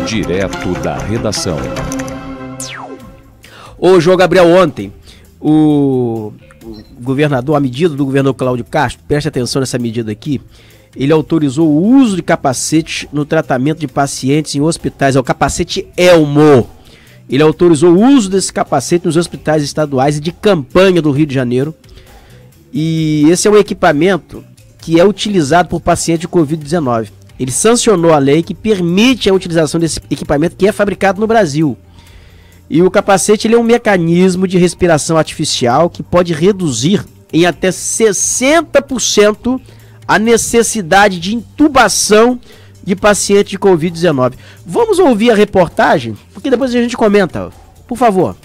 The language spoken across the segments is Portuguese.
Direto da redação. Ô, João Gabriel, ontem, o governador, a medida do governador Cláudio Castro, preste atenção nessa medida aqui, ele autorizou o uso de capacete no tratamento de pacientes em hospitais, é o capacete Elmo. Ele autorizou o uso desse capacete nos hospitais estaduais e de campanha do Rio de Janeiro. E esse é um equipamento que é utilizado por pacientes de Covid-19. Ele sancionou a lei que permite a utilização desse equipamento que é fabricado no Brasil. E o capacete ele é um mecanismo de respiração artificial que pode reduzir em até 60% a necessidade de intubação de paciente de Covid-19. Vamos ouvir a reportagem, porque depois a gente comenta. Por favor.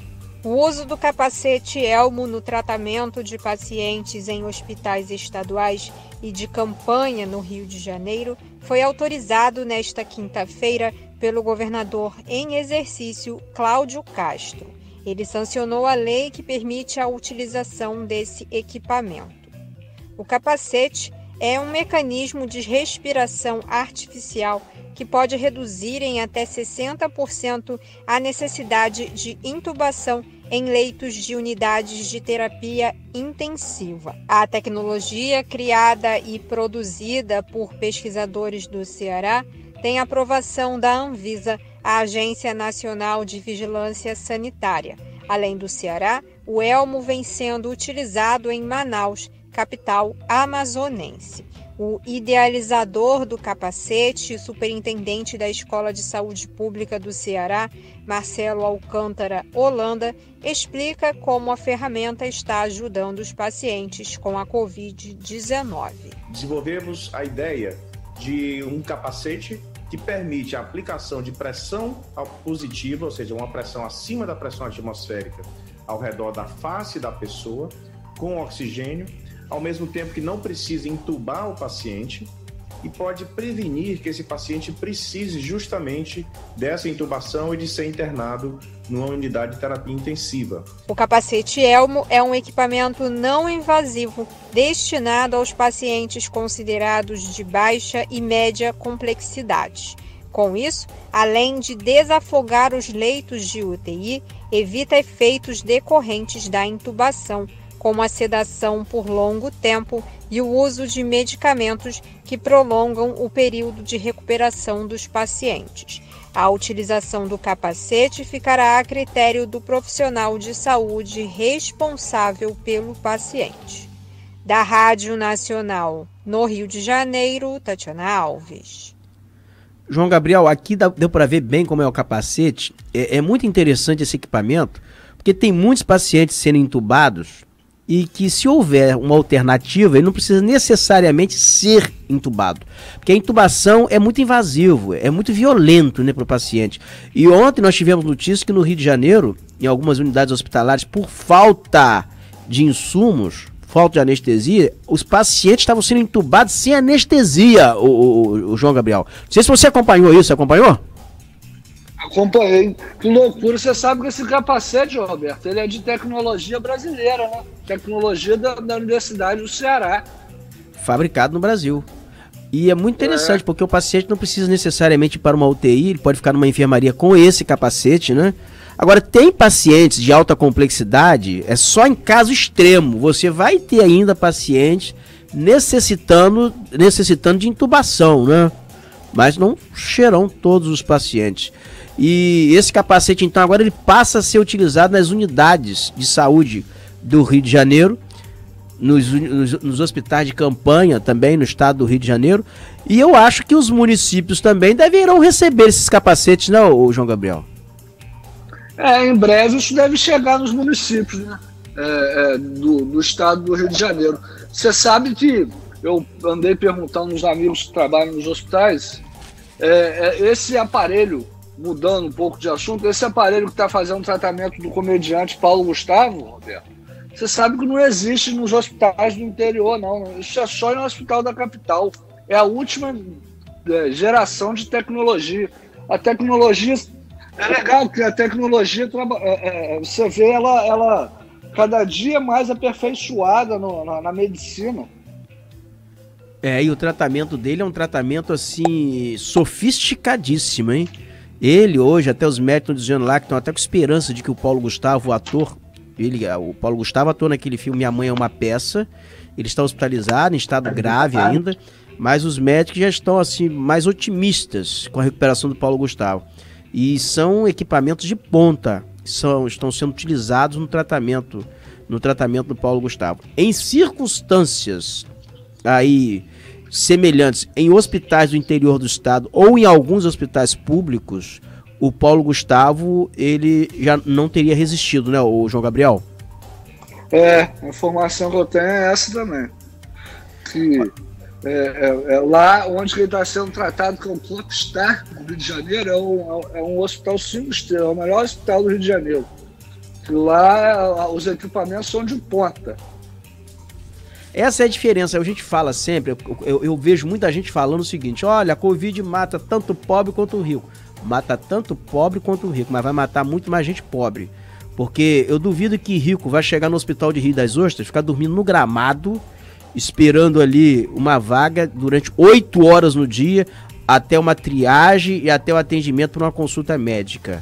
O uso do capacete Elmo no tratamento de pacientes em hospitais estaduais e de campanha no Rio de Janeiro foi autorizado nesta quinta-feira pelo governador em exercício Cláudio Castro. Ele sancionou a lei que permite a utilização desse equipamento. O capacete é um mecanismo de respiração artificial que pode reduzir em até 60% a necessidade de intubação em leitos de unidades de terapia intensiva. A tecnologia, criada e produzida por pesquisadores do Ceará, tem aprovação da Anvisa, a Agência Nacional de Vigilância Sanitária. Além do Ceará, o Elmo vem sendo utilizado em Manaus, capital amazonense. O idealizador do capacete, superintendente da Escola de Saúde Pública do Ceará, Marcelo Alcântara Holanda, explica como a ferramenta está ajudando os pacientes com a Covid-19. Desenvolvemos a ideia de um capacete que permite a aplicação de pressão positiva, ou seja, uma pressão acima da pressão atmosférica ao redor da face da pessoa, com oxigênio, ao mesmo tempo que não precisa entubar o paciente e pode prevenir que esse paciente precise justamente dessa intubação e de ser internado numa unidade de terapia intensiva. O capacete Elmo é um equipamento não invasivo destinado aos pacientes considerados de baixa e média complexidade. Com isso, além de desafogar os leitos de UTI, evita efeitos decorrentes da intubação, como a sedação por longo tempo e o uso de medicamentos que prolongam o período de recuperação dos pacientes. A utilização do capacete ficará a critério do profissional de saúde responsável pelo paciente. Da Rádio Nacional, no Rio de Janeiro, Tatiana Alves. João Gabriel, aqui deu para ver bem como é o capacete. É muito interessante esse equipamento, porque tem muitos pacientes sendo intubados e que, se houver uma alternativa, ele não precisa necessariamente ser intubado, porque a intubação é muito invasivo, é muito violento, né, para o paciente. E ontem nós tivemos notícia que no Rio de Janeiro, em algumas unidades hospitalares, por falta de insumos, falta de anestesia, os pacientes estavam sendo intubados sem anestesia, o João Gabriel. Não sei se você acompanhou isso, acompanhou? Acompanhei. Que loucura. Você sabe que esse capacete, Roberto, ele é de tecnologia brasileira, né? Tecnologia da Universidade do Ceará. Fabricado no Brasil. E é muito interessante, porque o paciente não precisa necessariamente ir para uma UTI, ele pode ficar numa enfermaria com esse capacete, né? Agora, tem pacientes de alta complexidade, é só em caso extremo. Você vai ter ainda pacientes necessitando de intubação, né? Mas não serão todos os pacientes. E esse capacete, então, agora ele passa a ser utilizado nas unidades de saúde do Rio de Janeiro, nos hospitais de campanha também no estado do Rio de Janeiro. E eu acho que os municípios também deverão receber esses capacetes, não, João Gabriel? Em breve isso deve chegar nos municípios, né? Do estado do Rio de Janeiro. Você sabe que eu andei perguntando aos amigos que trabalham nos hospitais, esse aparelho, mudando um pouco de assunto, esse aparelho que está fazendo o tratamento do comediante Paulo Gustavo, Roberto, você sabe que não existe nos hospitais do interior, não. Isso é só no hospital da capital. É a última geração de tecnologia. A tecnologia... É legal que a tecnologia, você vê ela cada dia mais aperfeiçoada na medicina. E o tratamento dele é um tratamento, assim, sofisticadíssimo, hein? Ele hoje, até os médicos estão dizendo lá que estão até com esperança de que o Paulo Gustavo, o ator, o Paulo Gustavo atua naquele filme Minha Mãe é uma Peça, ele está hospitalizado, em estado grave ainda, mas os médicos já estão, assim, mais otimistas com a recuperação do Paulo Gustavo. E são equipamentos de ponta, estão sendo utilizados no tratamento do Paulo Gustavo. Em circunstâncias aí semelhantes em hospitais do interior do estado ou em alguns hospitais públicos, o Paulo Gustavo, ele já não teria resistido, né, o João Gabriel? A informação que eu tenho é essa também. Que lá onde ele está sendo tratado, que é o Popstar do Rio de Janeiro, é um hospital 5 estrelas, é o melhor hospital do Rio de Janeiro. Que lá os equipamentos são de ponta. Essa é a diferença, a gente fala sempre, eu vejo muita gente falando o seguinte: olha, a Covid mata tanto o pobre quanto o rico. Mata tanto o pobre quanto o rico, mas vai matar muito mais gente pobre. Porque eu duvido que rico vai chegar no hospital de Rio das Ostras, ficar dormindo no gramado, esperando ali uma vaga durante 8 horas no dia, até uma triagem e até o atendimento para uma consulta médica.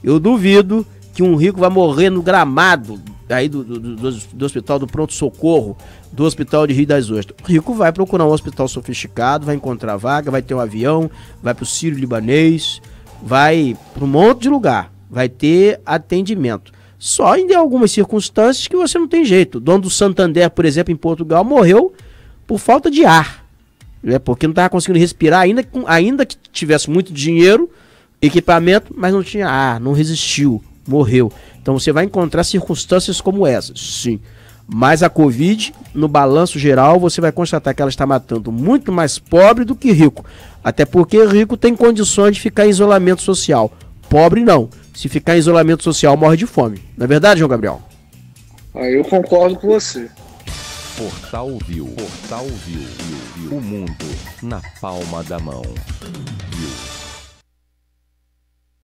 Eu duvido que um rico vai morrer no gramado aí do hospital do pronto-socorro, do hospital de Rio das Ostras. O rico vai procurar um hospital sofisticado, vai encontrar vaga, vai ter um avião, vai para o Sírio-Libanês, vai para um monte de lugar, vai ter atendimento. Só em algumas circunstâncias que você não tem jeito. O dono do Santander, por exemplo, em Portugal, morreu por falta de ar, porque não estava conseguindo respirar, ainda que tivesse muito dinheiro, equipamento, mas não tinha ar, não resistiu, morreu. Então você vai encontrar circunstâncias como essas, sim. Mas a Covid, no balanço geral, você vai constatar que ela está matando muito mais pobre do que rico. Até porque rico tem condições de ficar em isolamento social. Pobre não. Se ficar em isolamento social, morre de fome. Não é verdade, João Gabriel? Eu concordo com você. Portal View. O mundo na palma da mão. View.